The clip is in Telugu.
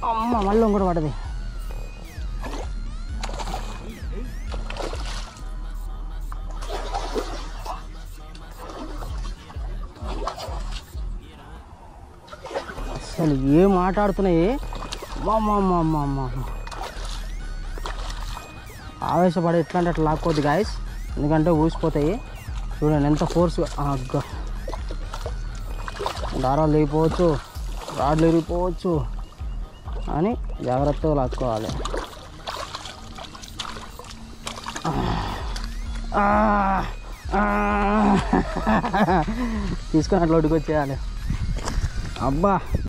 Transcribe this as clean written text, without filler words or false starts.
అమ్మ మళ్ళీ కూడా పడది. అసలు ఏం మాట్లాడుతున్నాయి. ఆవేశపడి ఎట్లా అంటే అట్లా లాక్కోద్ది గాయస్, ఎందుకంటే ఊసిపోతాయి. చూడండి ఎంత ఫోర్స్. దారాలు లేకపోవచ్చు, రాడ్లు విరిగిపోవచ్చు అని జాగ్రత్తగా లాక్కోవాలి. తీసుకొని అట్లా ఒడ్డుకొచ్చేయాలి. అబ్బా